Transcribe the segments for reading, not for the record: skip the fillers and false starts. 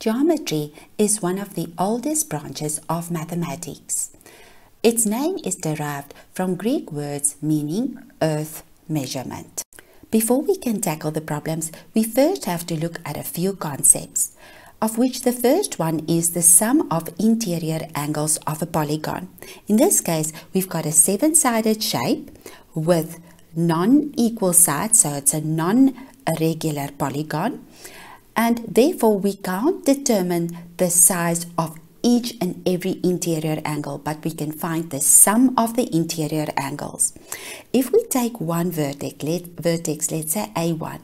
Geometry is one of the oldest branches of mathematics. Its name is derived from Greek words meaning earth measurement. Before we can tackle the problems, we first have to look at a few concepts, of which the first one is the sum of interior angles of a polygon. In this case, we've got a seven-sided shape with non-equal sides, so it's a non-regular polygon, and therefore we can't determine the size of each and every interior angle, but we can find the sum of the interior angles. If we take one vertex, let's say A1,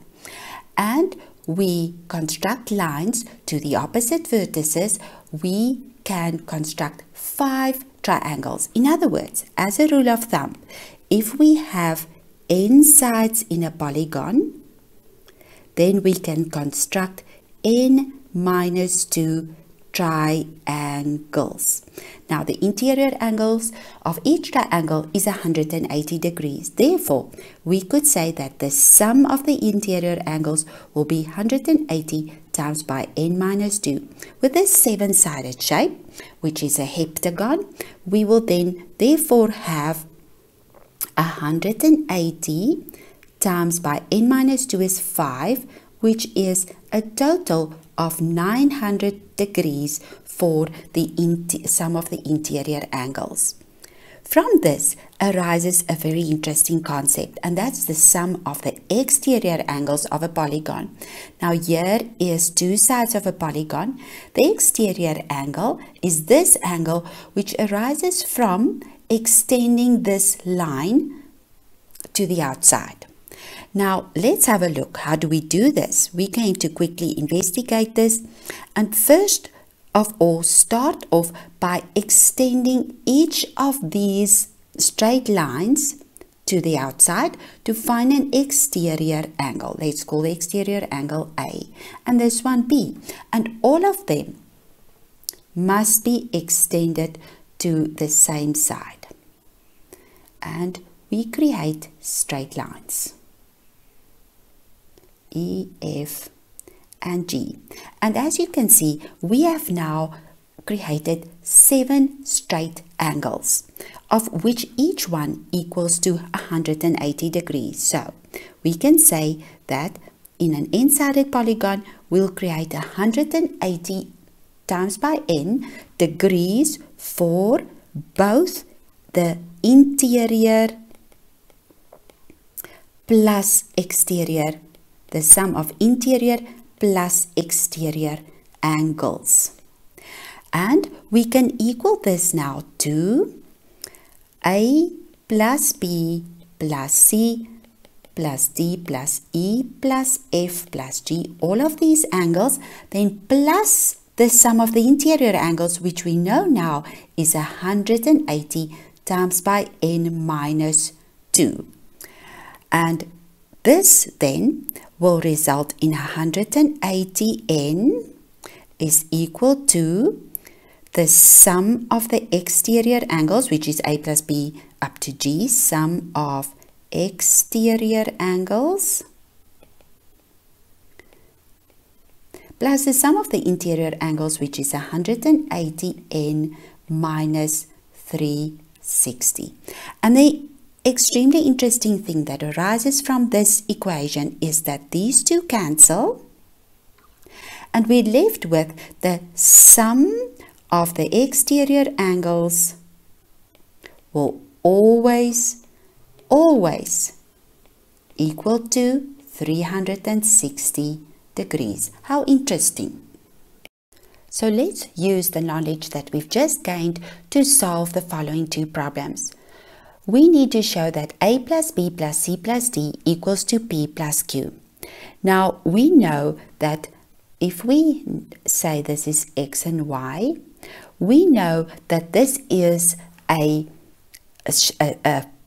and we construct lines to the opposite vertices, we can construct 5 triangles. In other words, as a rule of thumb, if we have n sides in a polygon, then we can construct n minus 2 triangles. Now the interior angles of each triangle is 180 degrees. Therefore, we could say that the sum of the interior angles will be 180 times by n minus 2. With this seven-sided shape, which is a heptagon, we will then therefore have 180 times by n minus 2 is 5, which is a total of 900 degrees for the sum of the interior angles. From this arises a very interesting concept, and that's the sum of the exterior angles of a polygon. Now here is two sides of a polygon. The exterior angle is this angle which arises from extending this line to the outside. Now let's have a look. How do we do this? We're going to quickly investigate this, and first of all start off by extending each of these straight lines to the outside to find an exterior angle. Let's call the exterior angle A and this one B, and all of them must be extended to the same side, and we create straight lines E, F and G. And as you can see, we have now created 7 straight angles, of which each one equals to 180 degrees. So we can say that in an n-sided polygon, we'll create 180 times by n degrees for both the interior plus exterior, the sum of interior plus exterior angles. And we can equal this now to A plus B plus C plus D plus E plus F plus G, all of these angles, then plus the sum of the interior angles, which we know now is 180 times by n minus 2. And this then will result in 180n is equal to the sum of the exterior angles, which is A plus B up to G, sum of exterior angles, plus the sum of the interior angles, which is 180n minus 360. And the extremely interesting thing that arises from this equation is that these two cancel, and we're left with the sum of the exterior angles will always equal to 360 degrees. How interesting. So let's use the knowledge that we've just gained to solve the following two problems. We need to show that A plus B plus C plus D equals to P plus Q. Now we know that if we say this is X and Y, we know that this is a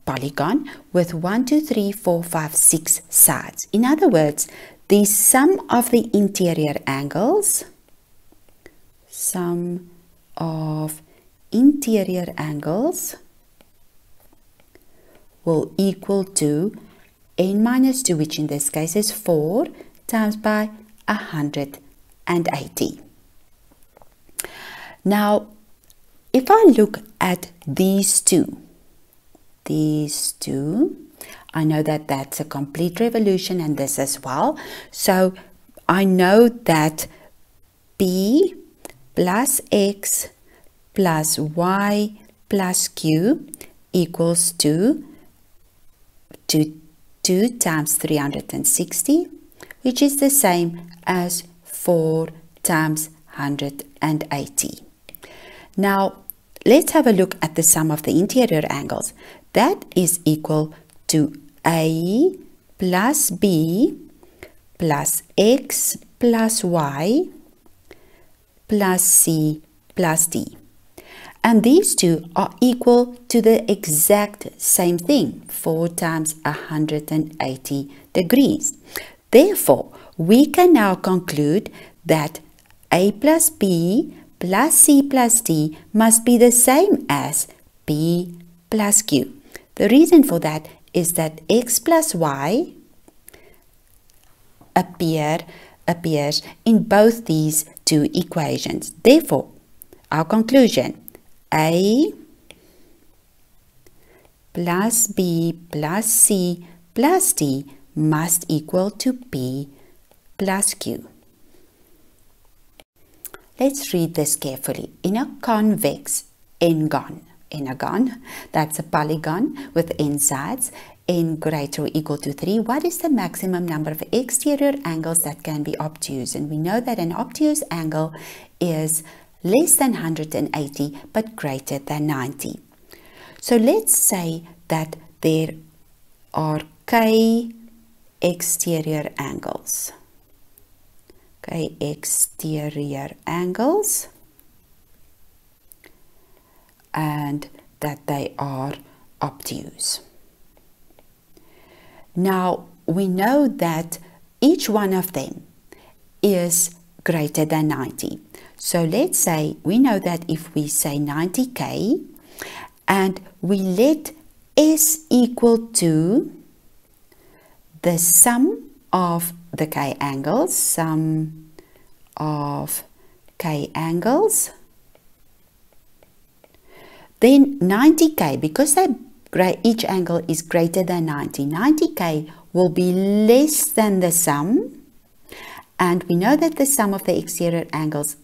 polygon with 1, 2, 3, 4, 5, 6 sides. In other words, the sum of the interior angles, will equal to n minus 2, which in this case is 4, times by 180. Now, if I look at these two, I know that that's a complete revolution, and this as well. So I know that p plus x plus y plus q equals to 2 times 360, which is the same as 4 times 180. Now, let's have a look at the sum of the interior angles. That is equal to a plus b plus x plus y plus c plus d. And these two are equal to the exact same thing, 4 times 180 degrees. Therefore, we can now conclude that a plus b plus c plus d must be the same as p plus q. The reason for that is that x plus y appears in both these two equations. Therefore, our conclusion, a plus b plus c plus d must equal to p plus q. Let's read this carefully. In a convex n-gon, that's a polygon with n sides, n greater or equal to 3, what is the maximum number of exterior angles that can be obtuse? And we know that an obtuse angle is less than 180 but greater than 90. So let's say that there are k exterior angles. Okay, exterior angles, and that they are obtuse. Now, we know that each one of them is greater than 90. So let's say we know that if we say 90k and we let s equal to the sum of the k angles, sum of k angles, then 90k, because each angle is greater than 90, 90k will be less than the sum, and we know that the sum of the exterior angles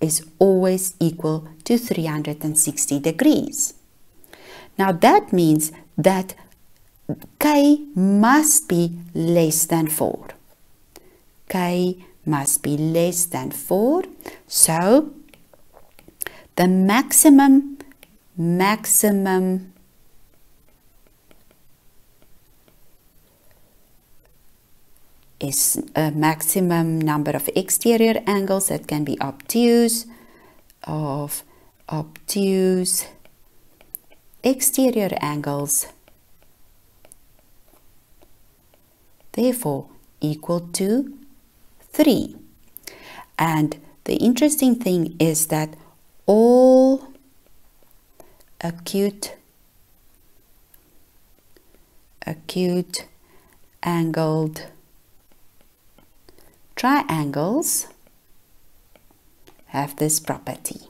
is always equal to 360 degrees. Now that means that k must be less than 4. K must be less than 4. So the maximum is a maximum number of exterior angles that can be obtuse exterior angles, therefore equal to 3. And the interesting thing is that all acute angled triangles have this property.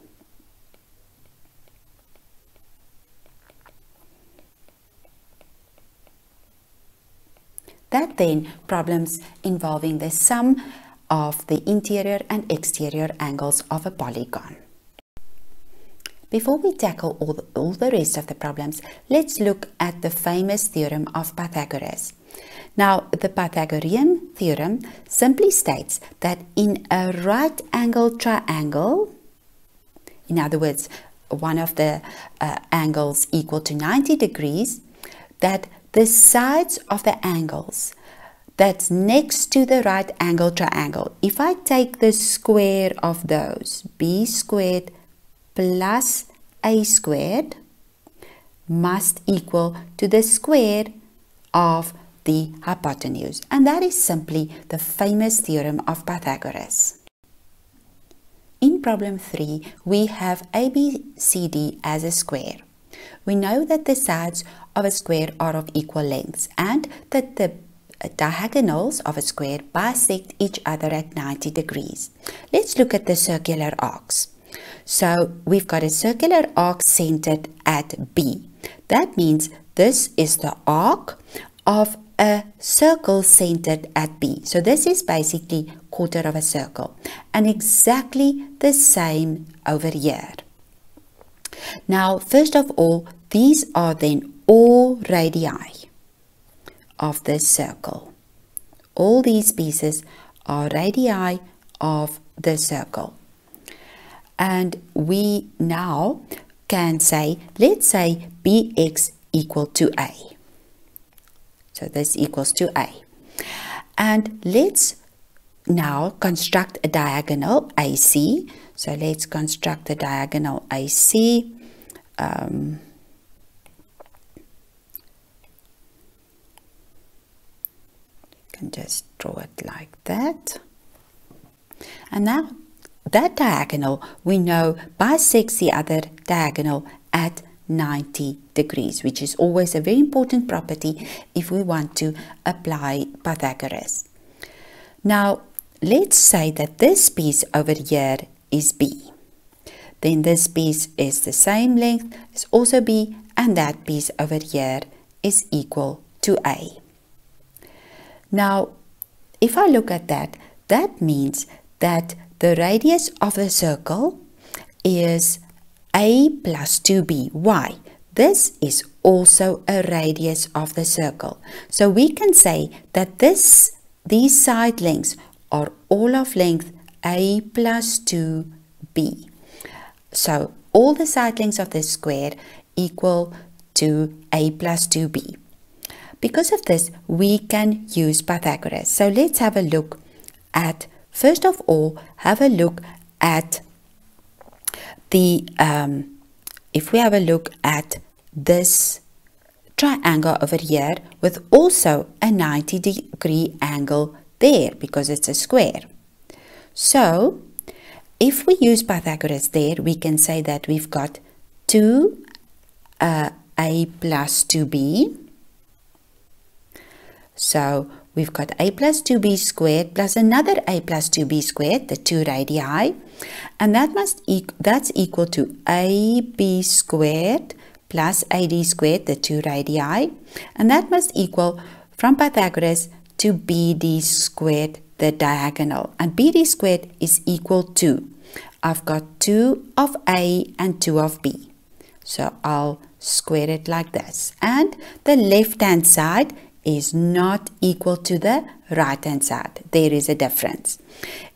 That then problems involving the sum of the interior and exterior angles of a polygon. Before we tackle all the rest of the problems, let's look at the famous theorem of Pythagoras. Now, the Pythagorean theorem simply states that in a right-angled triangle, in other words, one of the angles equal to 90 degrees, that the sides of the angles that's next to the right-angled triangle, if I take the square of those, b squared plus a squared must equal to the square of the hypotenuse, and that is simply the famous theorem of Pythagoras. In problem 3, we have ABCD as a square. We know that the sides of a square are of equal lengths and that the diagonals of a square bisect each other at 90 degrees. Let's look at the circular arcs. So we've got a circular arc centered at B. That means this is the arc of a circle centered at B. So this is basically quarter of a circle, and exactly the same over here. Now, first of all, these are then all radii of this circle. All these pieces are radii of the circle. And we now can say, let's say BX equal to A. So this equals to A. And let's now construct a diagonal AC. So let's construct the diagonal AC. Can just draw it like that. And now that diagonal we know bisects the other diagonal at 90 degrees, which is always a very important property if we want to apply Pythagoras. Now, let's say that this piece over here is B. Then this piece is the same length, is also B, and that piece over here is equal to A. Now, if I look at that, that means that the radius of the circle is A plus 2B. Why? This is also a radius of the circle. So we can say that these side lengths are all of length A plus 2B. So all the side lengths of this square equal to A plus 2B. Because of this, we can use Pythagoras. So let's have a look at, first of all, have a look at the, if we have a look at this triangle over here with also a 90-degree angle there because it's a square. So if we use Pythagoras there, we can say that we've got 2A plus 2B. So we've got A plus 2B squared plus another A plus 2B squared, the 2 radii, and that's equal to AB squared plus AD squared, the 2 radii, and that must equal from Pythagoras to BD squared, the diagonal, and BD squared is equal to, I've got 2 of A and 2 of B. So I'll square it like this, and the left-hand side is not equal to the right-hand side. There is a difference.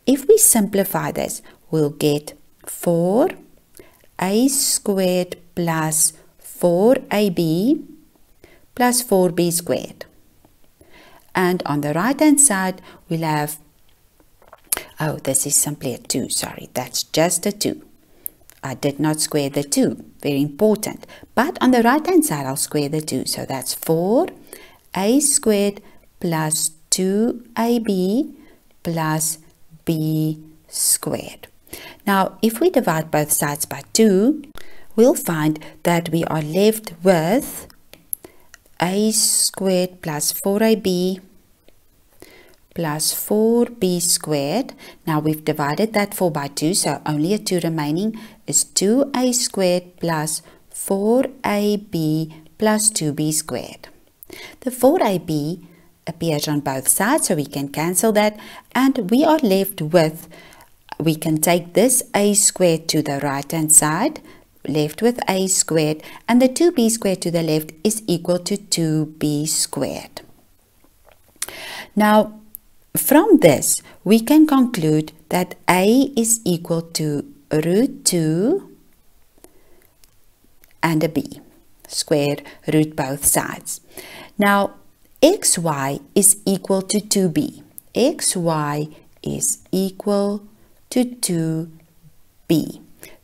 If we simplify this, we'll get 4A squared plus 4AB plus 4B squared. And on the right-hand side, we'll have, oh, this is simply a 2. Sorry, that's just a 2. I did not square the 2. Very important. But on the right-hand side, I'll square the 2. So that's 4A squared plus 2AB plus B squared. Now, if we divide both sides by 2, we'll find that we are left with A squared plus 4AB plus 4B squared. Now, we've divided that 4 by 2, so only a 2 remaining is 2A squared plus 4AB plus 2B squared. The 4AB appears on both sides, so we can cancel that, and we are left with, we can take this A squared to the right hand side, left with A squared, and the 2B squared to the left is equal to 2B squared. Now, from this, we can conclude that A is equal to root 2 and a B. Square root both sides. Now, xy is equal to 2b. xy is equal to 2b.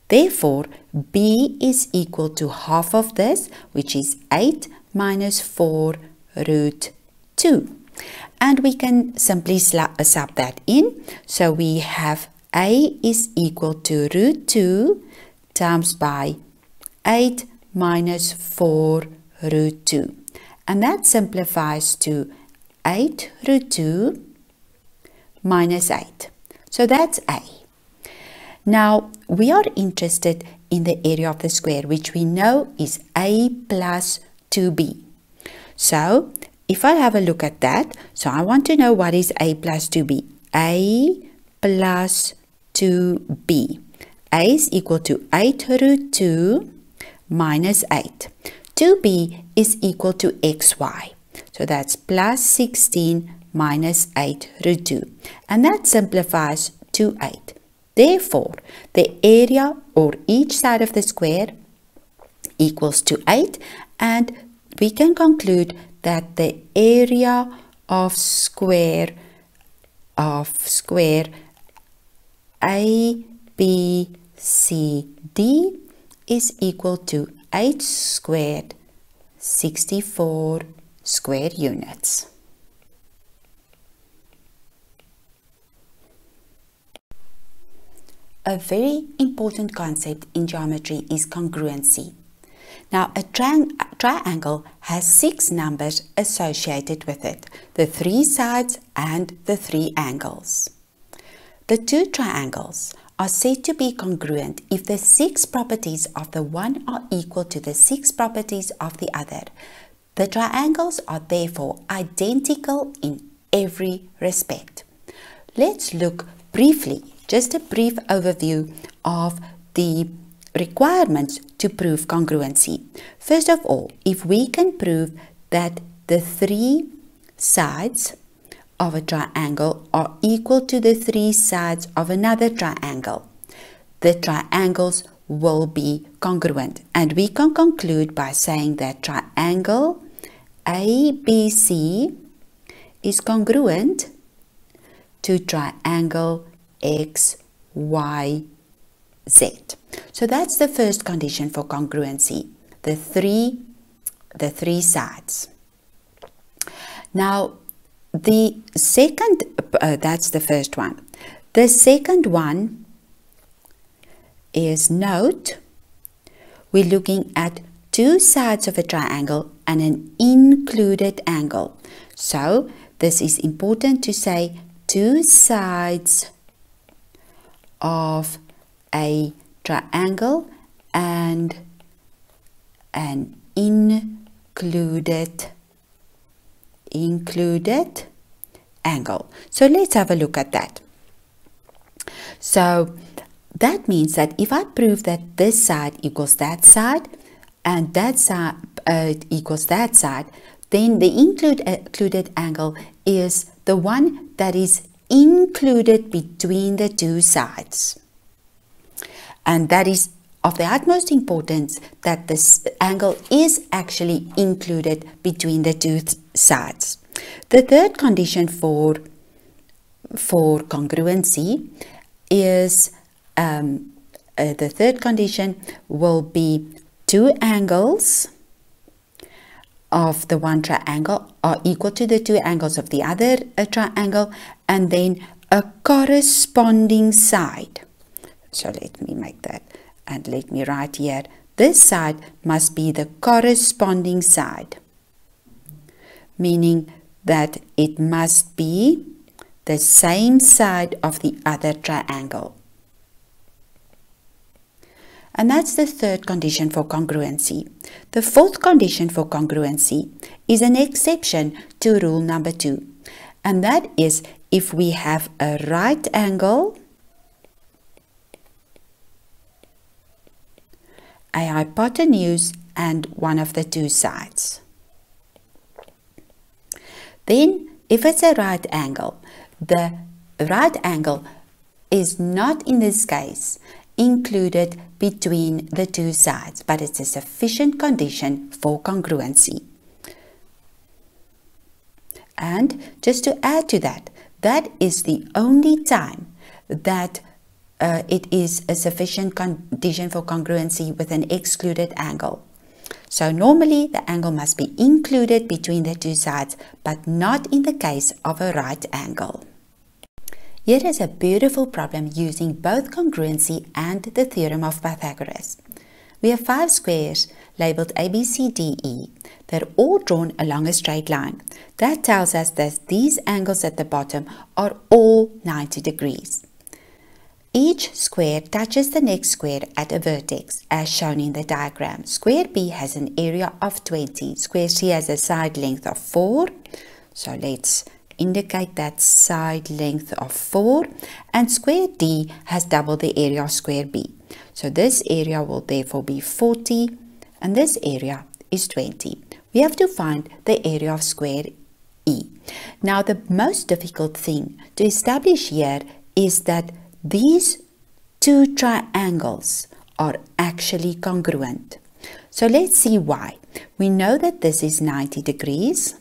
Therefore, b is equal to half of this, which is 8 minus 4 root 2. And we can simply sub that in. So we have a is equal to root 2 times by 8 minus 4 root 2. And that simplifies to 8 root 2 minus 8. So that's A. Now, we are interested in the area of the square, which we know is a plus 2b. So, if I have a look at that, so I want to know what is a plus 2b. A plus 2b. A is equal to 8 root 2 minus 8. 2b is equal to xy. So that's plus 16 minus 8 root 2. And that simplifies to 8. Therefore, the area or each side of the square equals to 8. And we can conclude that the area of square A, B, C, D is equal to 8 squared, 64 square units. A very important concept in geometry is congruency. Now, a triangle has 6 numbers associated with it, the 3 sides and the 3 angles. The 2 triangles are said to be congruent if the 6 properties of the one are equal to the 6 properties of the other. The triangles are therefore identical in every respect. Let's look briefly, just a brief overview of the requirements to prove congruency. First of all, if we can prove that the 3 sides of a triangle are equal to the 3 sides of another triangle, the triangles will be congruent. And we can conclude by saying that triangle ABC is congruent to triangle XYZ. So that's the first condition for congruency, the three sides. Now, the second, that's the first one. The second one is, note, we're looking at 2 sides of a triangle and an included angle. So this is important to say 2 sides of a triangle and an included angle. So let's have a look at that. So that means that if I prove that this side equals that side and that side equals that side, then the included angle is the one that is included between the 2 sides. And that is of the utmost importance that this angle is actually included between the 2 sides. The third condition for congruency is, the third condition will be 2 angles of the one triangle are equal to the 2 angles of the other triangle, and then a corresponding side. So let me make that, and let me write here, this side must be the corresponding side, meaning that it must be the same side of the other triangle. And that's the third condition for congruency. The fourth condition for congruency is an exception to rule number 2. And that is if we have a right angle, a hypotenuse, and one of the 2 sides. Then, if it's a right angle, the right angle is not in this case included between the 2 sides, but it's a sufficient condition for congruency. And just to add to that, that is the only time that it is a sufficient condition for congruency with an excluded angle. So normally the angle must be included between the 2 sides, but not in the case of a right angle. Here is a beautiful problem using both congruency and the theorem of Pythagoras. We have 5 squares labeled A, B, C, D, E. They're all drawn along a straight line. That tells us that these angles at the bottom are all 90 degrees. Each square touches the next square at a vertex, as shown in the diagram. Square B has an area of 20. Square C has a side length of 4. So let's indicate that side length of 4. And square D has double the area of square B. So this area will therefore be 40, and this area is 20. We have to find the area of square E. Now, the most difficult thing to establish here is that these two triangles are actually congruent. So let's see why. We know that this is 90 degrees.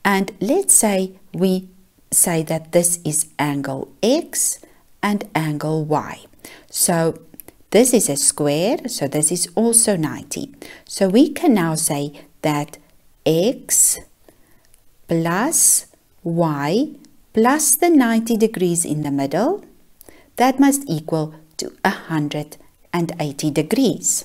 And let's say we say that this is angle X and angle Y. So this is a square, so this is also 90. So we can now say that X plus Y plus the 90 degrees in the middle, that must equal to 180 degrees.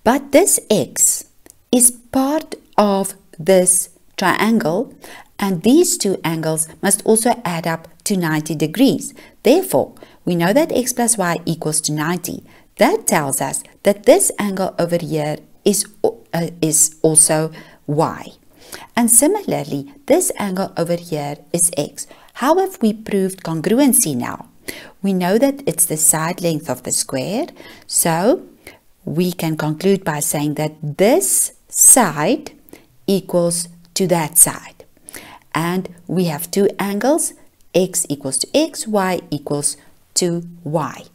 But this X is part of this triangle, and these two angles must also add up to 90 degrees. Therefore, we know that X plus Y equals to 90. That tells us that this angle over here is also Y. And similarly, this angle over here is X. How have we proved congruency now? We know that it's the side length of the square. So we can conclude by saying that this side equals to that side. And we have two angles, X equals to X, Y equals to Y.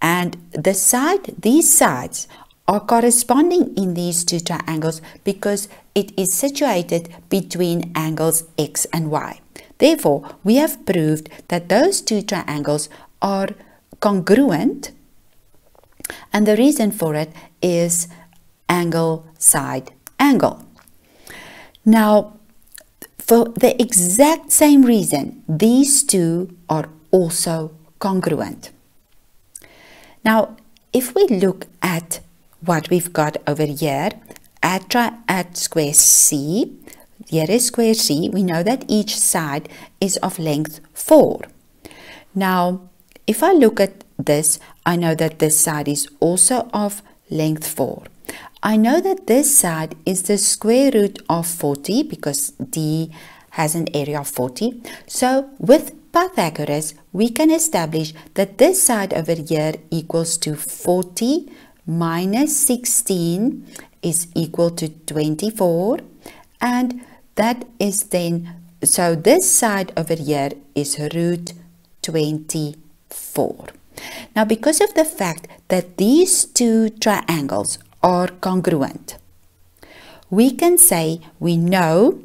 And these sides are corresponding in these two triangles because it is situated between angles X and Y. Therefore, we have proved that those two triangles are congruent, and the reason for it is angle side angle. Now, for the exact same reason, these two are also congruent. Now, if we look at what we've got over here, at square C, here is square C, we know that each side is of length 4. Now, if I look at this, I know that this side is also of length 4. I know that this side is the square root of 40 because D has an area of 40. So with Pythagoras, we can establish that this side over here equals to 40 minus 16 is equal to 24. And that is then, so this side over here is root 24. Now, because of the fact that these two triangles are congruent, we can say we know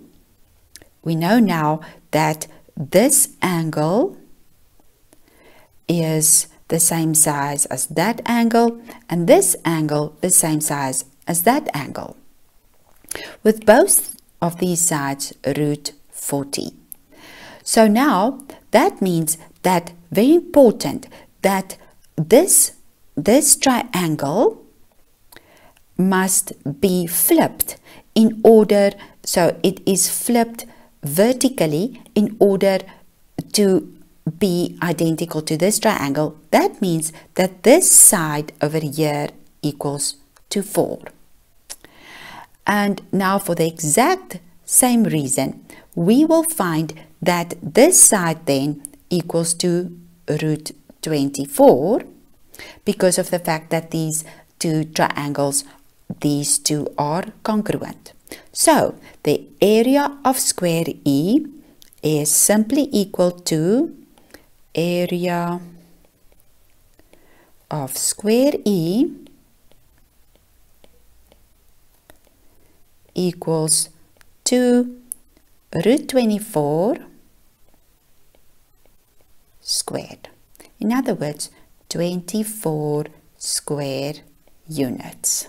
now that this angle is the same size as that angle, and this angle the same size as that angle, with both of these sides root 40. So now that means that, very important, that this triangle must be flipped in order, so it is flipped vertically in order to be identical to this triangle. That means that this side over here equals to 4. And now for the exact same reason, we will find that this side then equals to root 24 because of the fact that these two triangles, these two are congruent. So the area of square E is simply equal to area of square E equals to root 24 squared. In other words, 24 square units.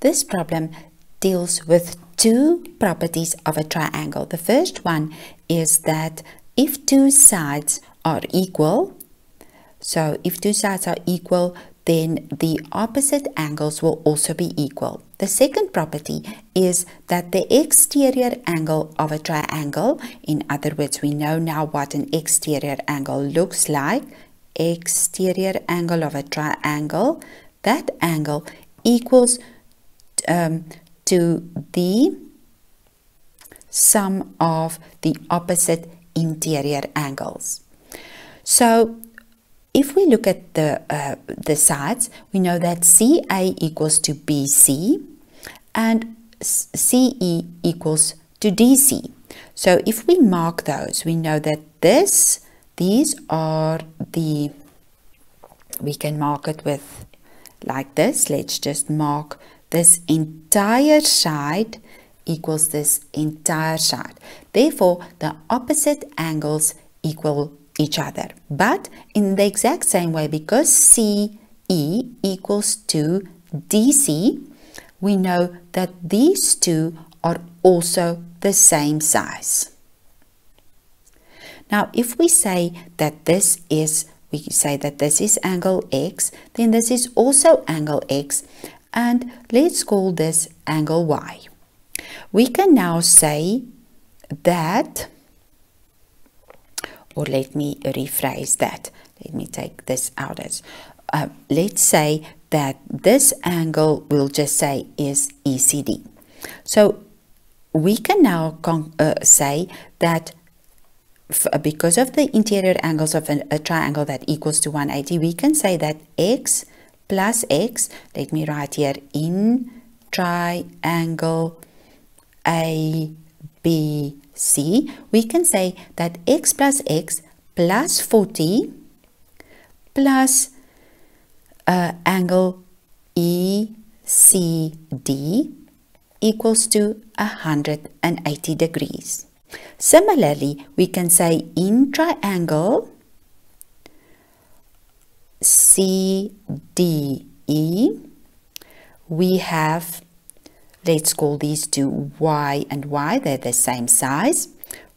This problem deals with two properties of a triangle. The first one is that if two sides are equal, then the opposite angles will also be equal. The second property is that the exterior angle of a triangle, in other words, we know now what an exterior angle looks like. Exterior angle of a triangle, that angle equals to the sum of the opposite interior angles. So if we look at the sides, we know that CA equals to BC and CE equals to DC. So if we mark those, we know that these are the, we can mark it with like this. Let's just mark this entire side equals this entire side. Therefore, the opposite angles equal each other. But in the exact same way, because CE equals to DC, we know that these two are also the same size. Now, if we say that this is, angle X, then this is also angle X, and let's call this angle Y. We can now say that, or let me rephrase that. Let me take this out as, let's say that this angle we'll just say is ECD. So we can now say that because of the interior angles of a triangle that equals to 180, we can say that X plus X, let me write here, in triangle ABC, we can say that X plus X plus 40 plus angle ECD equals to 180 degrees. Similarly, we can say in triangle CDE, we have, let's call these two Y and Y, they're the same size.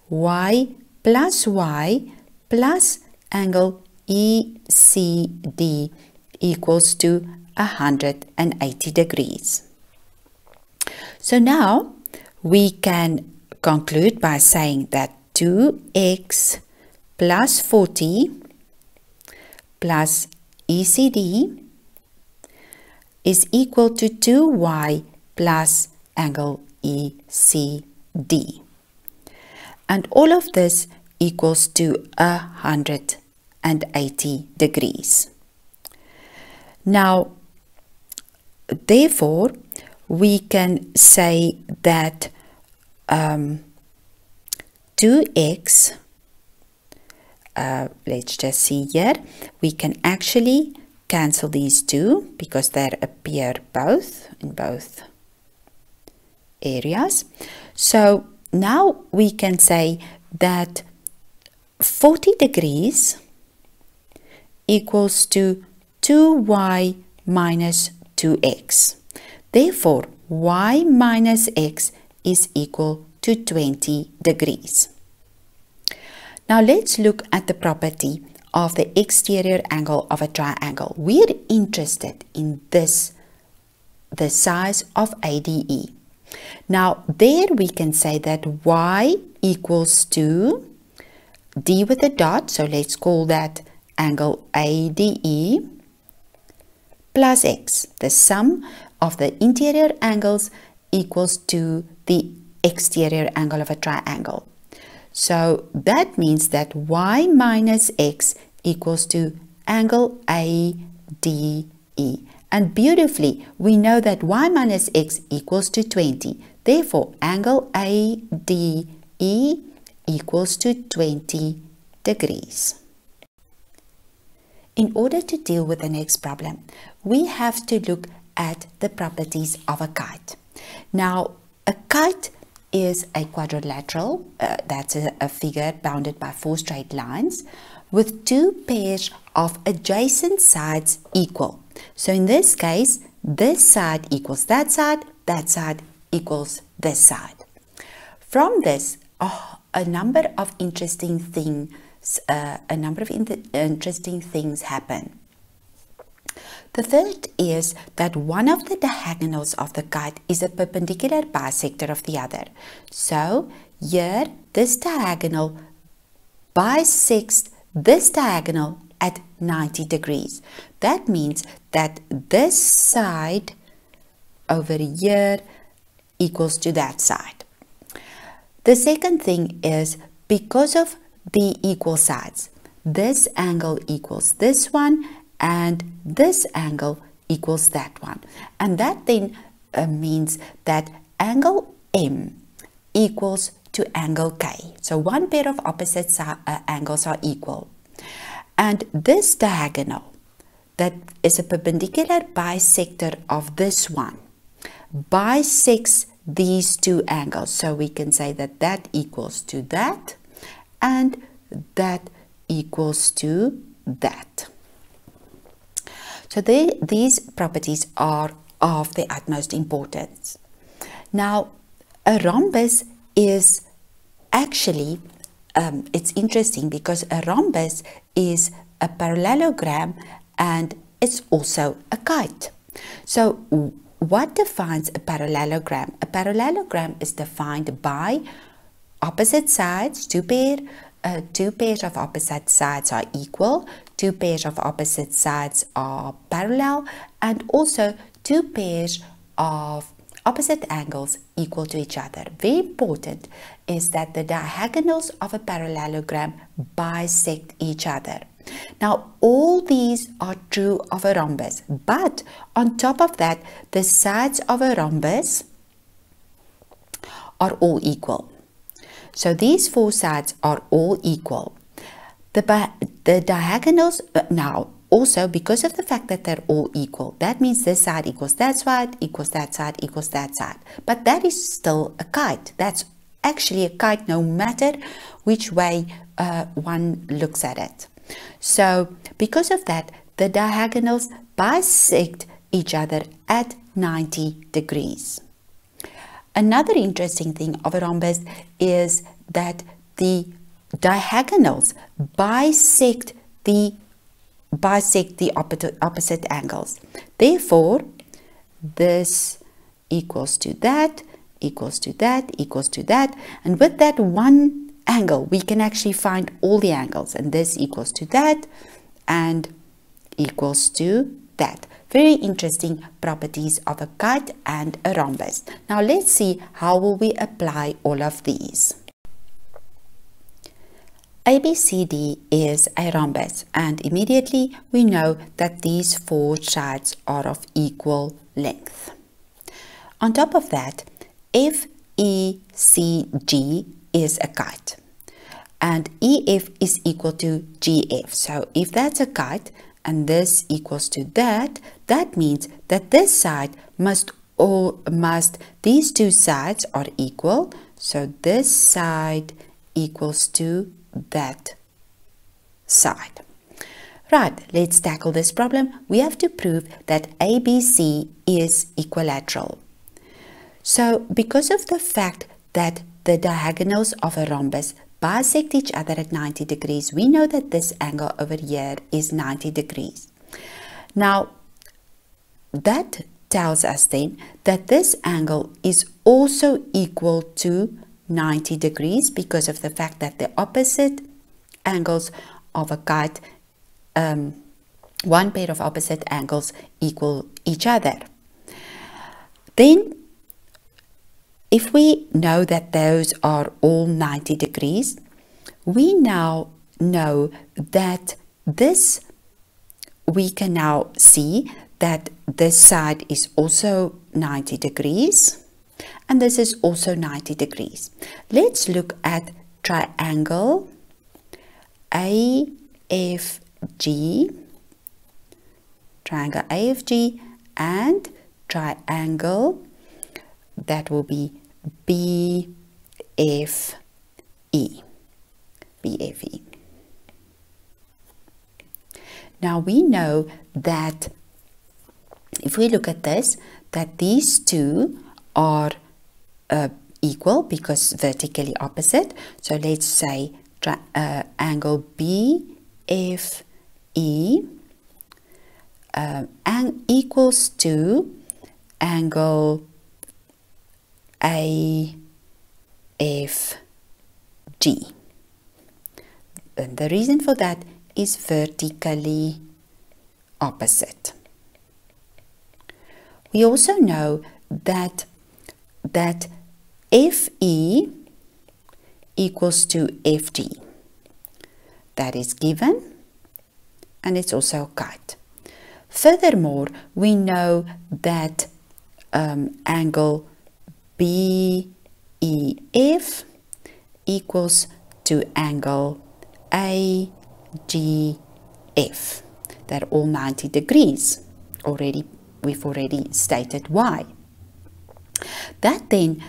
Y plus angle ECD equals to 180 degrees. So now we can conclude by saying that 2x plus 40 plus ECD is equal to 2y plus angle ECD. And all of this equals to 180 degrees. Now, therefore, we can say that 2x, let's just see here, we can actually cancel these two because they appear in both areas. So now we can say that 40 degrees equals to 2y minus 2x. Therefore, y minus x is equal to 20 degrees. Now let's look at the property of the exterior angle of a triangle. We're interested in this, the size of ADE. Now there we can say that y equals to D with a dot, so let's call that angle ADE, plus x. The sum of the interior angles equals to the exterior angle of a triangle. So that means that y minus x equals to angle ADE. And beautifully, we know that y minus x equals to 20. Therefore, angle ADE equals to 20 degrees. In order to deal with the next problem, we have to look at the properties of a kite. Now, a kite is a quadrilateral, that's a figure bounded by 4 straight lines, with 2 pairs of adjacent sides equal. So in this case, this side equals that side equals this side. From this, a number of interesting things happen. The third is that one of the diagonals of the kite is a perpendicular bisector of the other. So here this diagonal bisects this diagonal at 90 degrees. That means that this side over here equals to that side. The second thing is, because of the equal sides, this angle equals this one and this angle equals that one. And that then means that angle M equals to angle K. So one pair of opposite angles are equal. And this diagonal that is a perpendicular bisector of this one bisects these two angles. So we can say that that equals to that and that equals to that. So these properties are of the utmost importance. Now, a rhombus is actually, it's interesting because a rhombus is a parallelogram and it's also a kite. So what defines a parallelogram? A parallelogram is defined by opposite sides, two pairs of opposite sides are equal, two pairs of opposite sides are parallel, and also two pairs of opposite angles equal to each other. Very important is that the diagonals of a parallelogram bisect each other. Now, all these are true of a rhombus, but on top of that, the sides of a rhombus are all equal. So these four sides are all equal. The diagonals, now also because of the fact that they're all equal, that means this side equals that side, equals that side, equals that side. But that is still a kite. That's actually a kite no matter which way one looks at it. So because of that, the diagonals bisect each other at 90 degrees. Another interesting thing of a rhombus is that the diagonals bisect the opposite angles. Therefore, this equals to that, equals to that, equals to that. And with that one angle, we can actually find all the angles. And this equals to that and equals to that. Very interesting properties of a kite and a rhombus. Now let's see how will we apply all of these. ABCD is a rhombus, and immediately we know that these four sides are of equal length. On top of that, FECG is a kite and EF is equal to GF. So if that's a kite and this equals to that, that means that this side these two sides are equal. So this side equals to that side. Right, let's tackle this problem. We have to prove that ABC is equilateral. So because of the fact that the diagonals of a rhombus bisect each other at 90 degrees, we know that this angle over here is 90 degrees. Now, that tells us then that this angle is also equal to 90 degrees because of the fact that the opposite angles of a kite, one pair of opposite angles equal each other. Then, if we know that those are all 90 degrees, we now know that we can now see that this side is also 90 degrees and this is also 90 degrees. Let's look at triangle AFG, and triangle that will be BFE. Now we know that if we look at this, that these two are equal because vertically opposite. So let's say angle BFE equals to angle AFG. And the reason for that is vertically opposite. We also know that FE equals to FG. That is given, and it's also a kite. Furthermore, we know that angle BEF equals to angle AGF. They're all 90 degrees. We've already stated why. That then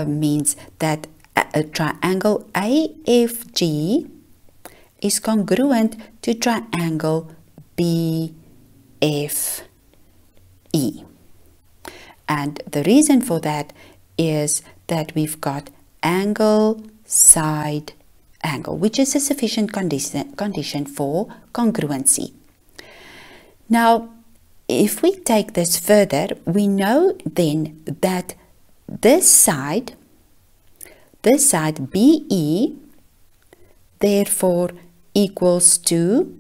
means that a triangle AFG is congruent to triangle BFE. And the reason for that is that we've got angle side angle, which is a sufficient condition for congruency. Now, if we take this further, we know then that this side BE, therefore equals to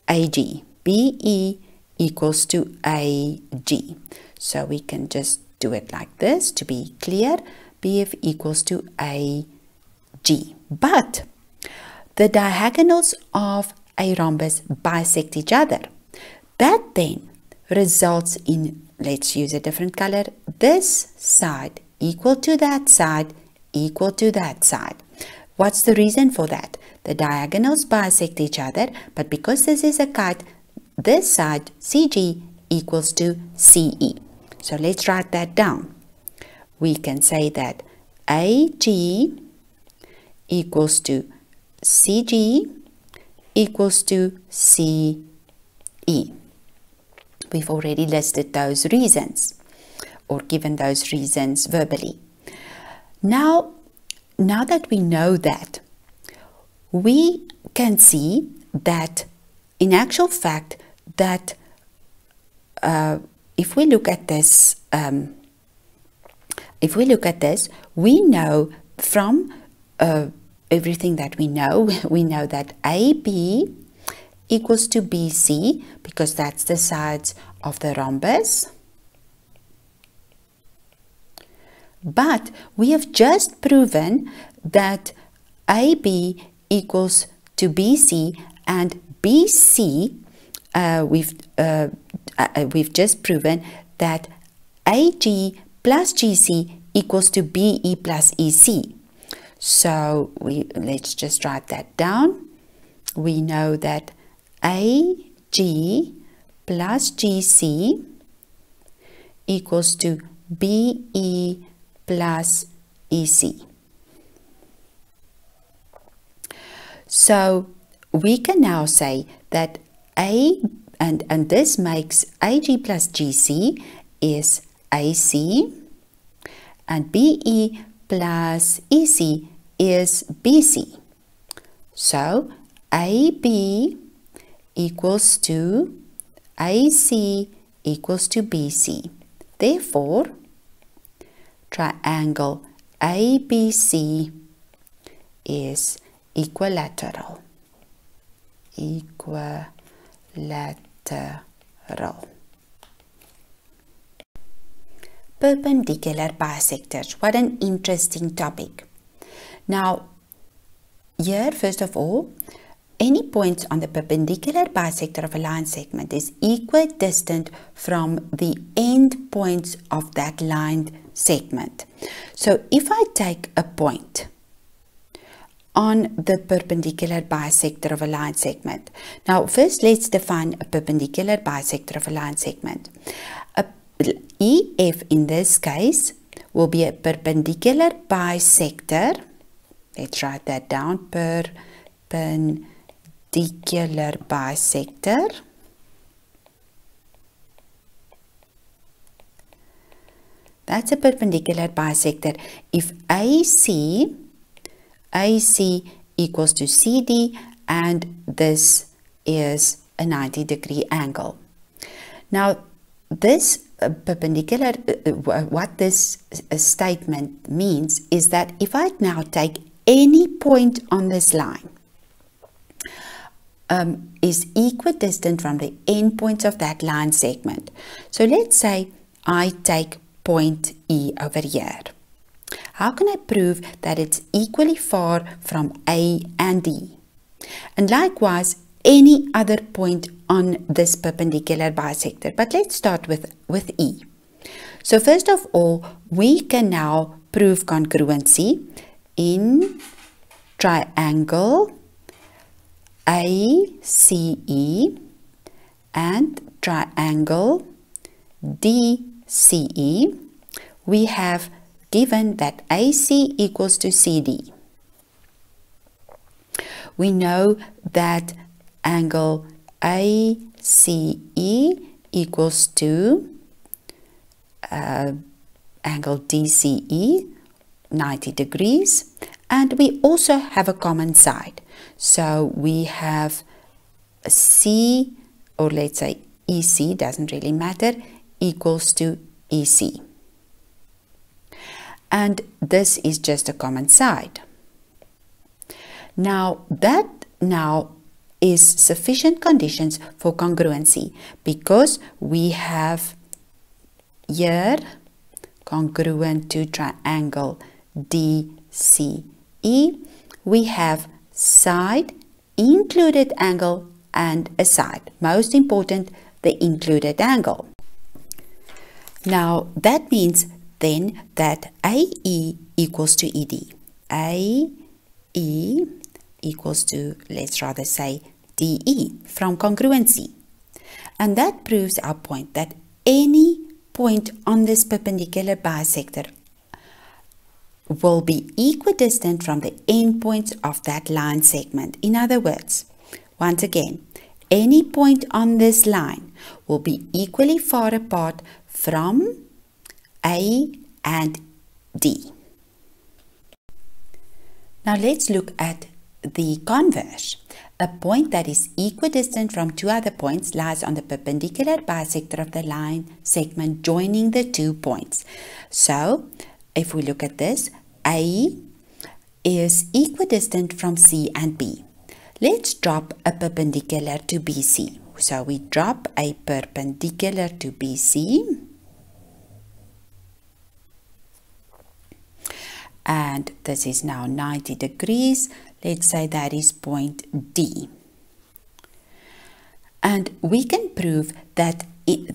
AG. BE equals to AG. So we can just do it like this to be clear. BF equals to AG. But the diagonals of a rhombus bisect each other. That then results in, let's use a different color, this side equal to that side equal to that side. What's the reason for that? The diagonals bisect each other, but because this is a kite, this side CG equals to CE. So let's write that down. We can say that AG equals to CG equals to CE. We've already listed those reasons, or given those reasons verbally. Now that we know that, we can see that in actual fact that if we look at this, we know from everything that we know that AB equals to BC, because that's the sides of the rhombus. But we have just proven that AB equals to BC, and BC, we've just proven that AG plus GC equals to BE plus EC. So let's just write that down. We know that AG plus GC equals to BE plus EC. So we can now say that and this makes AG plus GC is AC, and BE plus EC is BC. So AB equals to AC equals to BC. Therefore, triangle ABC is equilateral. Perpendicular bisectors. What an interesting topic. Now, here, first of all, any point on the perpendicular bisector of a line segment is equidistant from the end points of that line segment. So if I take a point on the perpendicular bisector of a line segment. Now, first let's define a perpendicular bisector of a line segment. EF in this case will be a perpendicular bisector. Let's write that down. Perpendicular bisector. That's a perpendicular bisector if AC equals to CD, and this is a 90-degree angle. Now, this perpendicular, what this statement means is that if I now take any point on this line, is equidistant from the endpoints of that line segment. So let's say I take point E over here. How can I prove that it's equally far from A and D? And likewise, any other point on this perpendicular bisector. But let's start with E. So first of all, we can now prove congruency in triangle ACE and triangle DCE. We have given that AC equals to CD. We know that angle ACE equals to angle DCE, 90 degrees, and we also have a common side. So we have C, or let's say EC, doesn't really matter, equals to EC. And this is just a common side. Now, that now is sufficient conditions for congruency, because we have here congruent to triangle DCE, we have side, included angle, and a side. Most important, the included angle. Now, that means then that AE equals to ED. AE equals to, let's rather say, DE from congruency. And that proves our point that any point on this perpendicular bisector will be equidistant from the endpoints of that line segment. In other words, once again, any point on this line will be equally far apart from A and D. Now let's look at the converse. A point that is equidistant from two other points lies on the perpendicular bisector of the line segment joining the 2 points. So, if we look at this, A is equidistant from C and B. Let's drop a perpendicular to BC. So we drop a perpendicular to BC. And this is now 90 degrees. Let's say that is point D. And we can prove that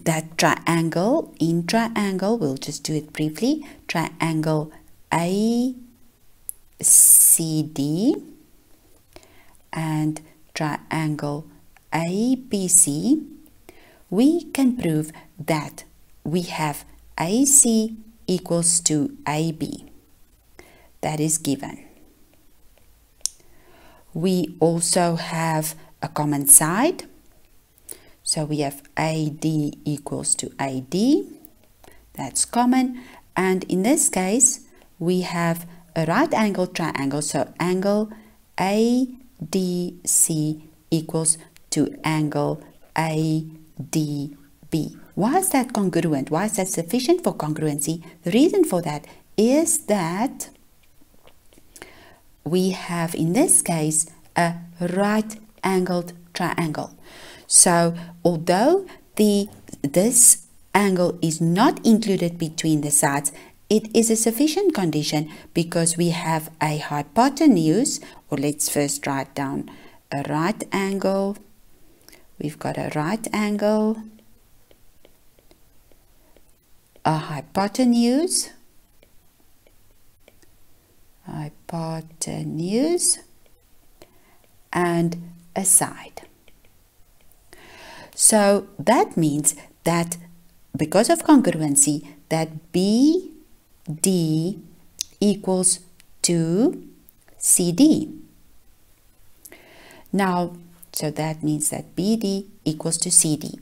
that triangle, in triangle, we'll just do it briefly, triangle ACD and triangle ABC, we can prove that we have AC equals to AB. That is given. We also have a common side. So we have AD equals to AD. That's common. And in this case, we have a right angle triangle. So angle ADC equals to angle ADB. Why is that congruent? Why is that sufficient for congruency? The reason for that is that we have, in this case, a right-angled triangle. So, although this angle is not included between the sides, it is a sufficient condition because we have a hypotenuse, or let's first write down a right angle. We've got a right angle, a hypotenuse, and a side. So that means that because of congruency, that BD equals to CD. Now, so that means that BD equals to CD.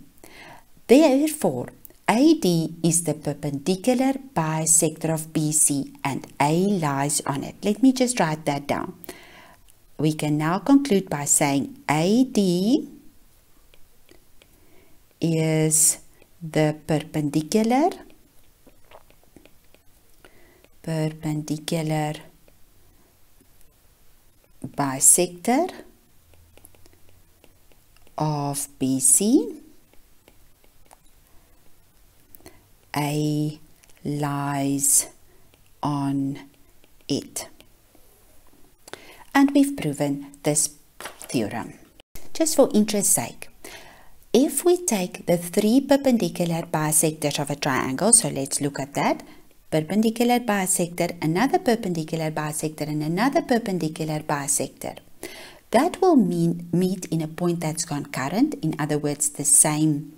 Therefore, AD is the perpendicular bisector of BC and A lies on it. Let me just write that down. We can now conclude by saying AD is the perpendicular bisector of BC. A lies on it. And we've proven this theorem. Just for interest's sake, if we take the three perpendicular bisectors of a triangle, so let's look at that. Perpendicular bisector, another perpendicular bisector, and another perpendicular bisector. That will meet in a point that's concurrent, in other words, the same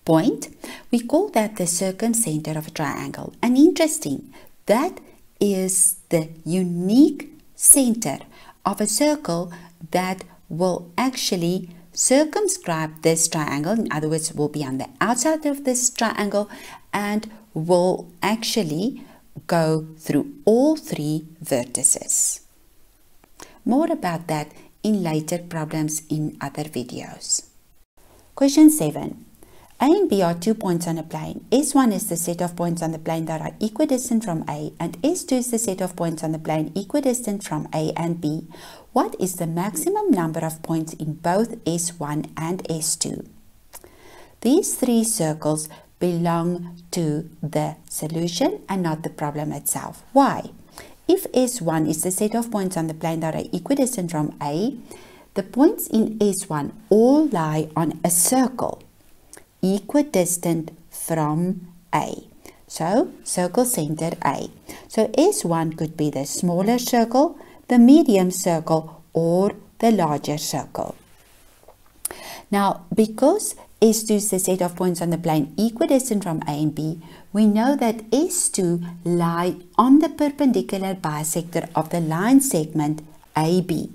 point. We call that the circumcenter of a triangle. And interesting, that is the unique center of a circle that will actually circumscribe this triangle. In other words, will be on the outside of this triangle and will actually go through all three vertices. More about that in later problems in other videos. Question 7. A and B are 2 points on a plane. S1 is the set of points on the plane that are equidistant from A, and S2 is the set of points on the plane equidistant from A and B. What is the maximum number of points in both S1 and S2? These three circles belong to the solution and not the problem itself. Why? If S1 is the set of points on the plane that are equidistant from A, the points in S1 all lie on a circle equidistant from A. So, circle center A. So, S1 could be the smaller circle, the medium circle, or the larger circle. Now, because S2 is the set of points on the plane equidistant from A and B, we know that S2 lie on the perpendicular bisector of the line segment AB.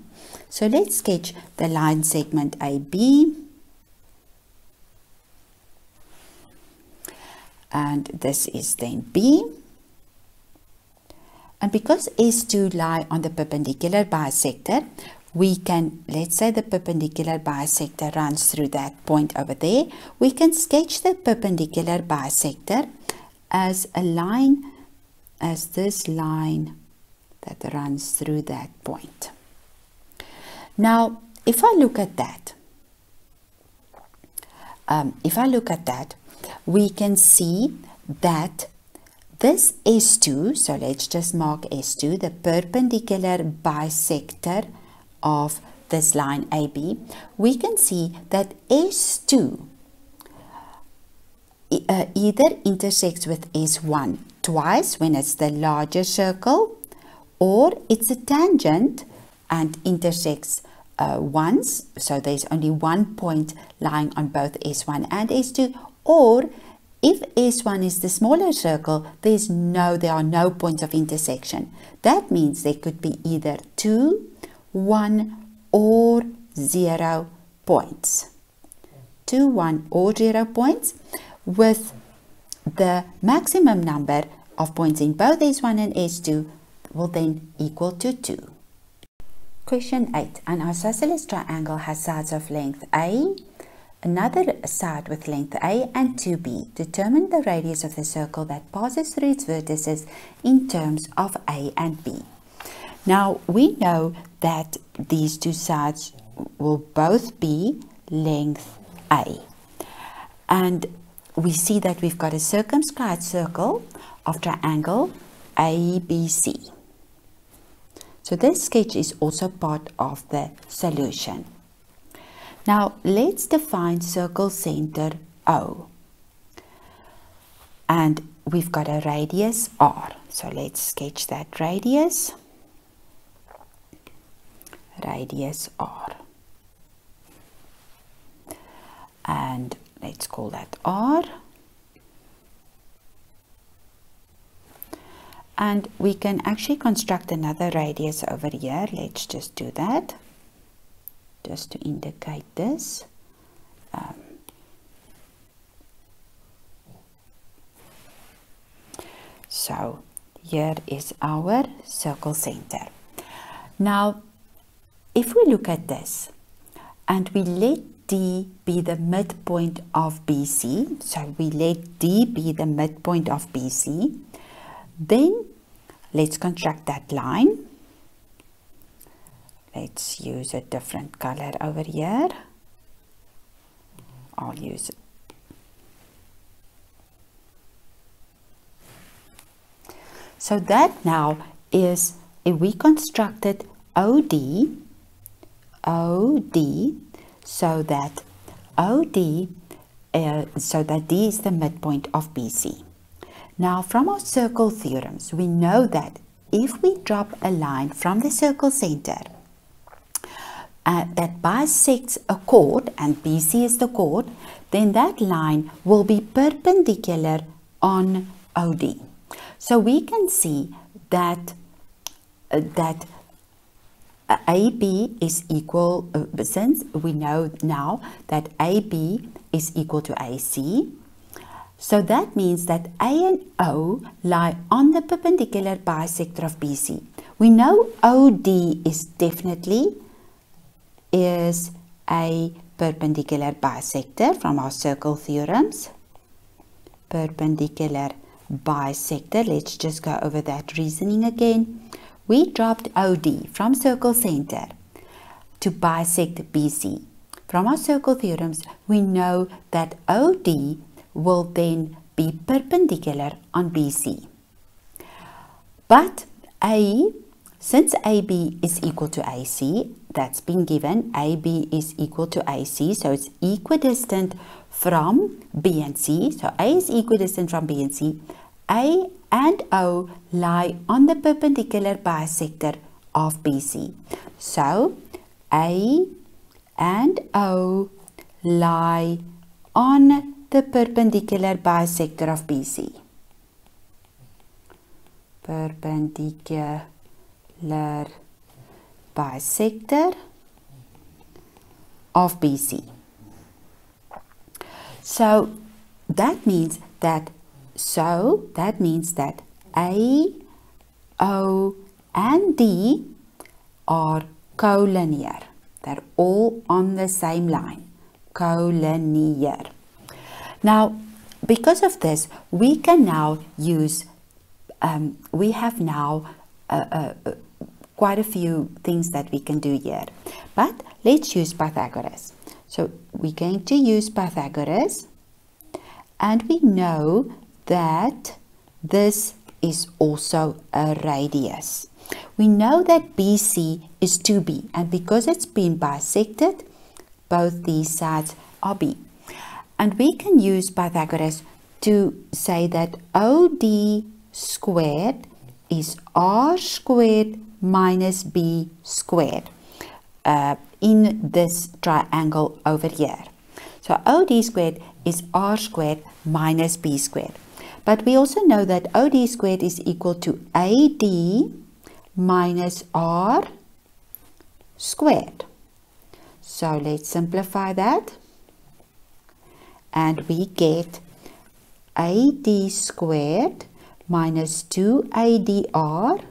So, let's sketch the line segment AB. And this is then B. And because S2 lie on the perpendicular bisector, we can, let's say the perpendicular bisector runs through that point over there. We can sketch the perpendicular bisector as a line, as this line that runs through that point. Now, if I look at that, we can see that this S2, so let's just mark S2, the perpendicular bisector of this line AB, we can see that S2 either intersects with S1 twice when it's the larger circle, or it's a tangent and intersects once, so there's only one point lying on both S1 and S2, or if S1 is the smaller circle, there are no points of intersection. That means there could be either 2, 1, or 0 points. 2, 1, or 0 points, with the maximum number of points in both S1 and S2 will then equal to 2. Question 8. An isosceles triangle has sides of length A, another side with length A and 2B. Determine the radius of the circle that passes through its vertices in terms of A and B. Now, we know that these two sides will both be length A. And we see that we've got a circumscribed circle of triangle ABC. So this sketch is also part of the solution. Now, let's define circle center O. And we've got a radius R. So let's sketch that radius. Radius R. And let's call that R. And we can actually construct another radius over here. Let's just do that, just to indicate this. So here is our circle center. Now, if we look at this and we let D be the midpoint of BC. So we let D be the midpoint of BC. Then let's construct that line. Let's use a different color over here. I'll use it. So that now is, if we constructed OD, so that D is the midpoint of BC. Now from our circle theorems, we know that if we drop a line from the circle center that bisects a chord, and BC is the chord, then that line will be perpendicular on OD. So we can see that AB is equal, since we know now that AB is equal to AC, so that means that A and O lie on the perpendicular bisector of BC. We know OD is definitely a perpendicular bisector from our circle theorems. Perpendicular bisector, let's just go over that reasoning again. We dropped OD from circle center to bisect BC. From our circle theorems, we know that OD will then be perpendicular on BC. But since AB is equal to AC, that's been given, AB is equal to AC, so it's equidistant from B and C. So A is equidistant from B and C. A and O lie on the perpendicular bisector of BC. So A and O lie on the perpendicular bisector of BC. Perpendicular bisector of BC. So that means that A, O, and D are collinear. They're all on the same line. Collinear. Now, because of this, we can now use, we have now quite a few things that we can do here. But let's use Pythagoras. So we're going to use Pythagoras, and we know that this is also a radius. We know that BC is 2B, and because it's been bisected, both these sides are B. And we can use Pythagoras to say that OD squared is R squared minus B squared in this triangle over here. So OD squared is R squared minus B squared. But we also know that OD squared is equal to AD minus R squared. So let's simplify that. And we get AD squared minus 2ADR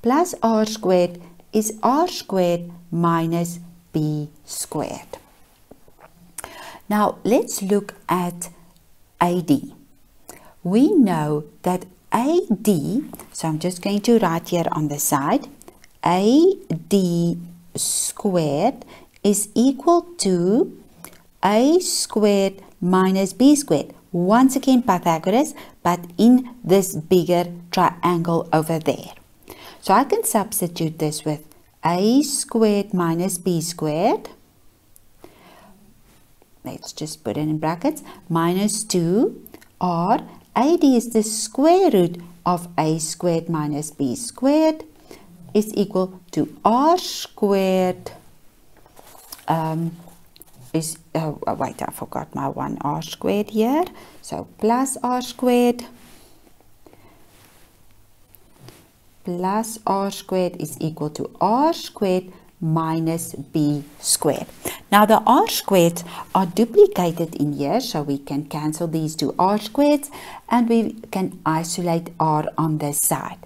plus R squared is R squared minus B squared. Now let's look at AD. We know that AD, so I'm just going to write here on the side, AD squared is equal to A squared minus B squared. Once again Pythagoras, but in this bigger triangle over there. So I can substitute this with A squared minus B squared. Let's just put it in brackets. Minus 2 or AD is the square root of A squared minus B squared is equal to R squared wait, I forgot my one R squared here. So plus R squared is equal to R squared minus B squared. Now the R squareds are duplicated in here, so we can cancel these two R squareds and we can isolate R on this side.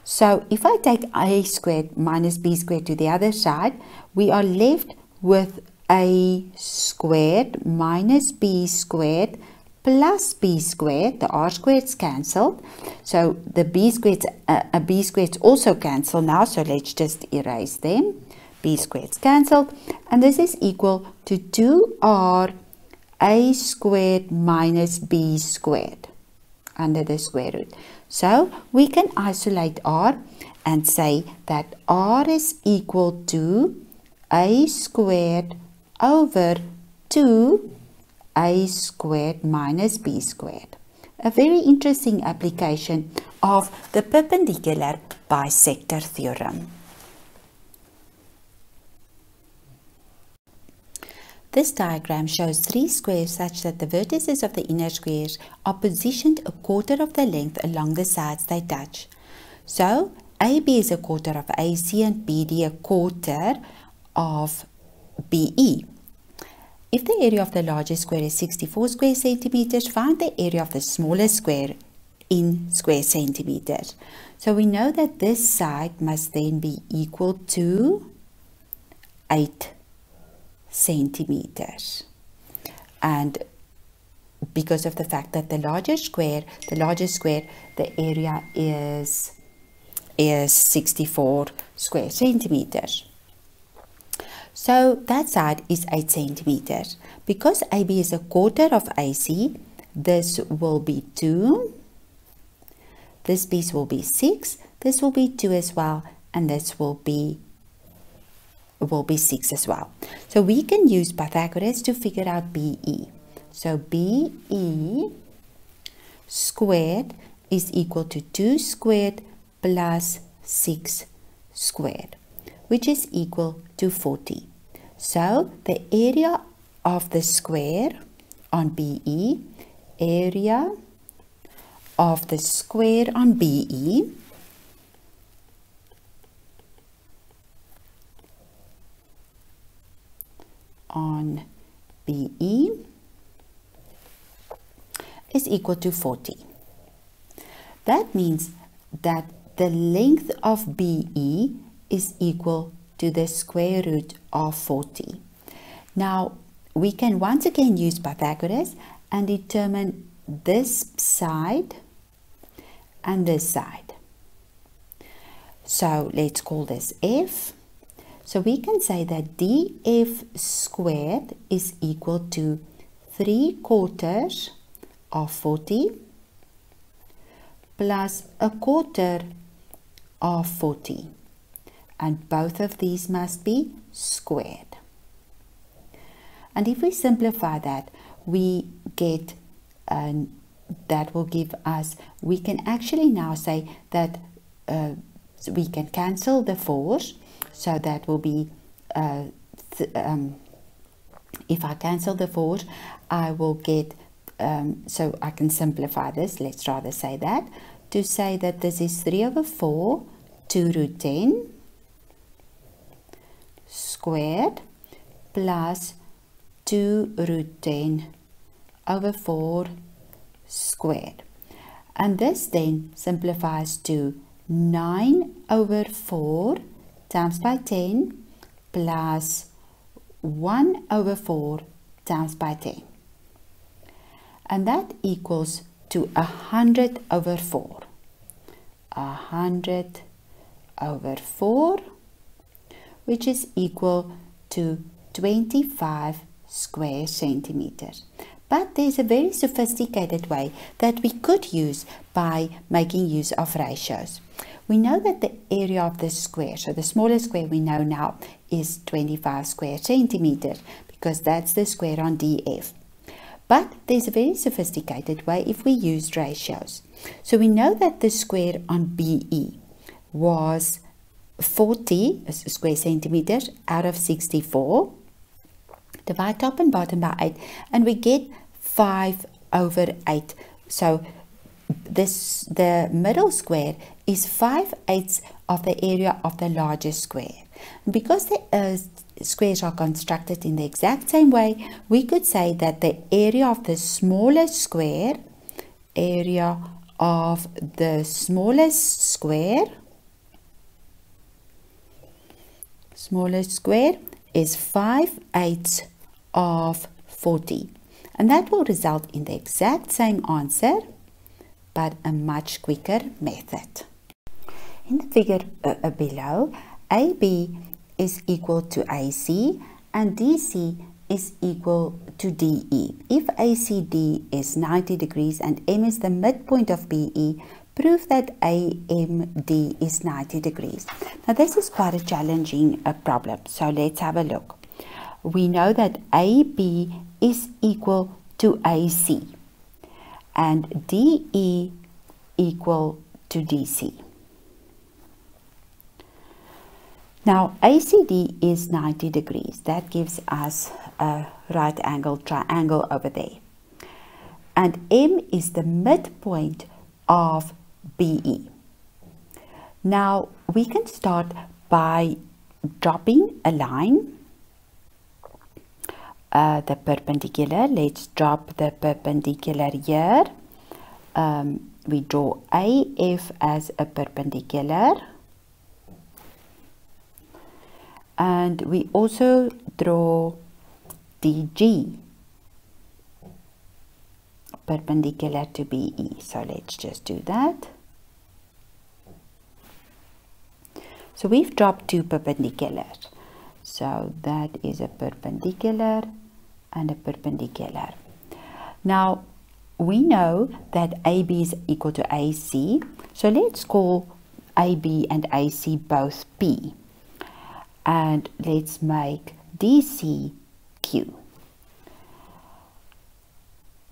So if I take A squared minus B squared to the other side, we are left with a squared minus b squared plus b squared. The r squared's cancelled. So the b squared's also cancelled now. So let's just erase them. B squared's cancelled. And this is equal to 2r a squared minus b squared under the square root. So we can isolate r and say that r is equal to a squared over 2a squared minus b squared. A very interesting application of the perpendicular bisector theorem. This diagram shows three squares such that the vertices of the inner squares are positioned a quarter of the length along the sides they touch. So AB is a quarter of AC and BD a quarter of BE. If the area of the largest square is 64 square centimeters, find the area of the smallest square in square centimeters. So we know that this side must then be equal to 8 centimeters. And because of the fact that the largest square, the area is 64 square centimeters. So that side is 8 centimeters. Because AB is a quarter of AC, this will be 2. This piece will be 6. This will be 2 as well. And this will be 6 as well. So we can use Pythagoras to figure out BE. So BE squared is equal to 2 squared plus 6 squared, which is equal to 40. So the area of the square on BE, area of the square on BE is equal to 40. That means that the length of BE is equal to the square root of 40. Now we can once again use Pythagoras and determine this side and this side. So let's call this F. So we can say that df squared is equal to 3/4 of 40 plus 1/4 of 40. And both of these must be squared. And if we simplify that, we get, that will give us, we can actually now say that we can cancel the 4's. So that will be, if I cancel the 4's, I will get, so I can simplify this. Let's rather say that. To say that this is 3/4, 2√10 squared plus 2√10/4 squared. And this then simplifies to 9/4 times by 10 plus 1/4 times by 10. And that equals to 100/4. 100/4, which is equal to 25 square centimeters. But there's a very sophisticated way that we could use by making use of ratios. We know that the area of the square, so the smallest square we know now is 25 square centimeters, because that's the square on DF. But there's a very sophisticated way if we used ratios. So we know that the square on BE was 40 square centimeters out of 64. Divide top and bottom by 8 and we get 5/8. So the middle square is 5/8 of the area of the largest square. Because the squares are constructed in the exact same way, we could say that the area of the smallest square, is 5/8 of 40. And that will result in the exact same answer, but a much quicker method. In the figure below, AB is equal to AC and DC is equal to DE. If ACD is 90 degrees and M is the midpoint of BE, prove that AMD is 90 degrees. Now this is quite a challenging problem, so let's have a look. We know that AB is equal to AC and DE equal to DC. Now ACD is 90 degrees. That gives us a right angle triangle over there. And M is the midpoint of BE. Now we can start by dropping a line, the perpendicular. Let's drop the perpendicular here. We draw AF as a perpendicular. And we also draw DG perpendicular to BE. So let's just do that. So we've dropped two perpendiculars. So that is a perpendicular and a perpendicular. Now we know that AB is equal to AC. So let's call AB and AC both P. And let's make DC Q.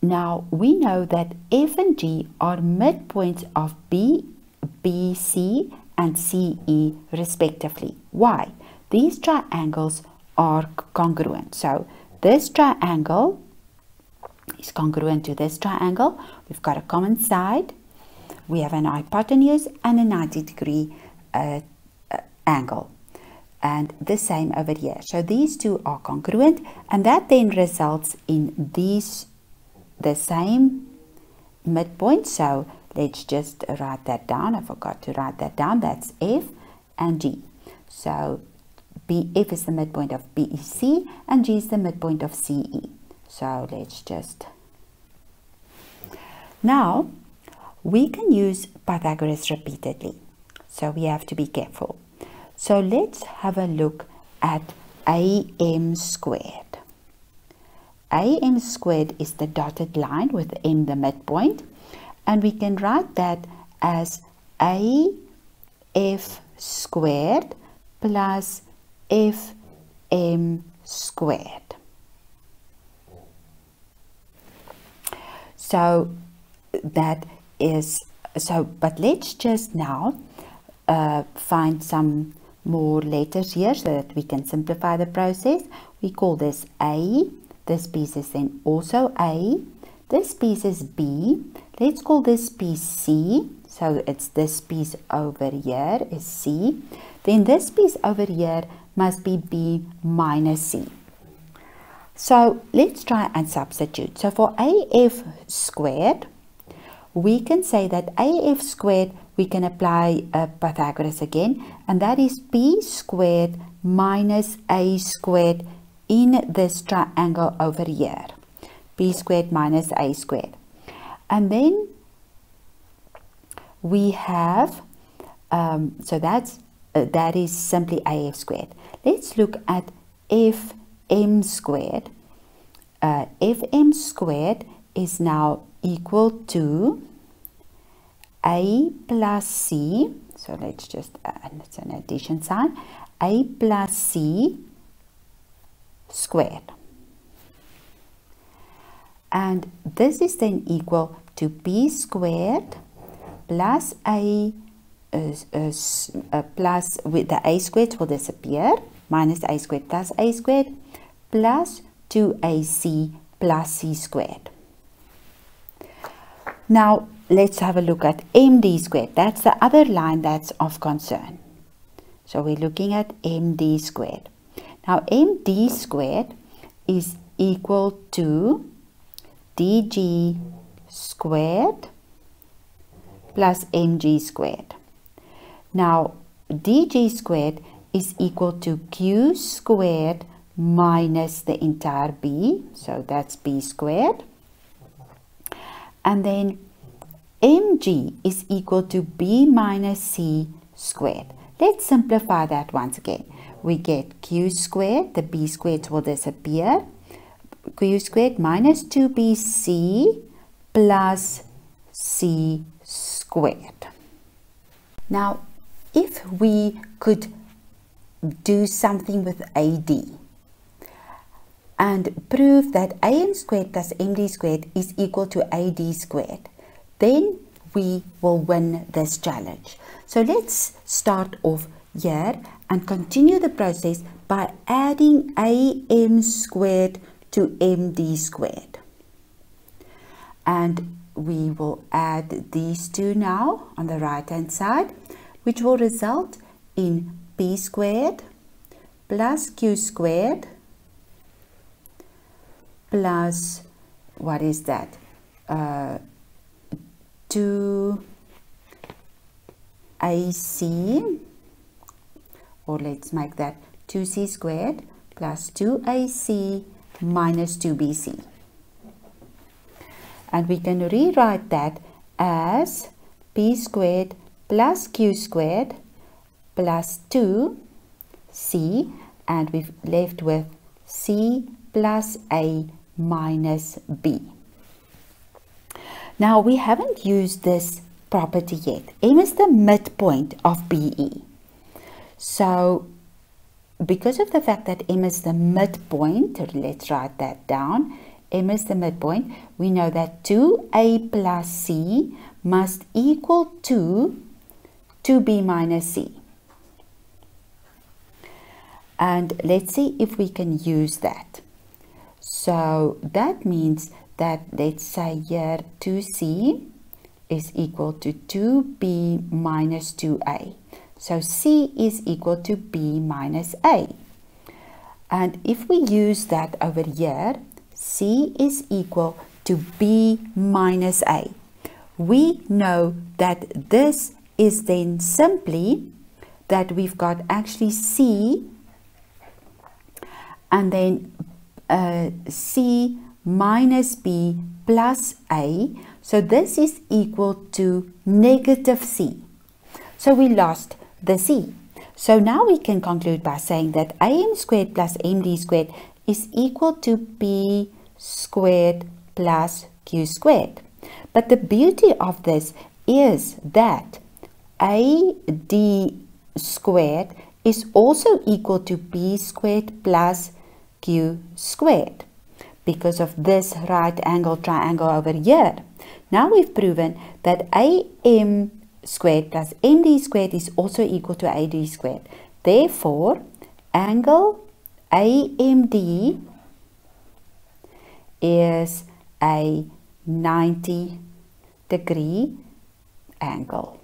Now we know that F and G are midpoints of B, BC and CE respectively. Why? These triangles are congruent. So this triangle is congruent to this triangle. We've got a common side. We have an hypotenuse and a 90-degree angle. And the same over here. So these two are congruent, and that then results in the same midpoint. So let's just write that down. I forgot to write that down. That's F and G. So F is the midpoint of BEC and G is the midpoint of CE. So let's just... Now we can use Pythagoras repeatedly. So we have to be careful. So let's have a look at AM squared. AM squared is the dotted line with M the midpoint, and we can write that as AF squared plus FM squared. So that is, but let's just now find some more letters here so that we can simplify the process. We call this A. This piece is then also A. This piece is B. Let's call this piece C. So it's this piece over here is C. Then this piece over here must be B minus C. So let's try and substitute. So for AF squared, we can say that AF squared, we can apply Pythagoras again, and that is P squared minus A squared in this triangle over here. P squared minus A squared. And then we have, so that is simply AF squared. Let's look at FM squared. FM squared is now equal to A plus C, so let's just add, it's an addition sign, A plus C squared. And this is then equal to P squared plus A, plus with the A squared will disappear, minus A squared plus A squared, plus 2AC plus C squared. Now let's have a look at MD squared. That's the other line that's of concern. So we're looking at MD squared. Now MD squared is equal to DG squared plus MG squared. Now DG squared is equal to Q squared minus the entire b, so that's b squared. And then mg is equal to b minus c squared. Let's simplify that once again. We get q squared, the b squared will disappear. Q squared minus 2bc plus c squared. Now, if we could do something with AD and prove that am squared plus md squared is equal to AD squared, then we will win this challenge. So let's start off here and continue the process by adding am squared to md squared. And we will add these two now on the right hand side, which will result in b squared plus q squared plus, what is that, 2ac, or let's make that 2c squared plus 2ac minus 2bc. And we can rewrite that as p squared plus q squared plus 2c, and we've left with c plus a minus b. Now, we haven't used this property yet. M is the midpoint of BE. So, because of the fact that M is the midpoint, let's write that down. M is the midpoint. We know that 2a plus c must equal to 2b minus c. And let's see if we can use that. So that means that, let's say here 2c is equal to 2b minus 2a. So c is equal to b minus a. And if we use that over here, c is equal to b minus a. We know that this is then simply that we've got actually c and then c minus b plus a. So this is equal to negative c. So we lost the c. So now we can conclude by saying that am squared plus md squared is equal to b squared plus q squared. But the beauty of this is that ad squared is also equal to b squared plus q squared because of this right angle triangle over here. Now we've proven that am squared plus md squared is also equal to ad squared. Therefore, angle AMD is a 90-degree angle.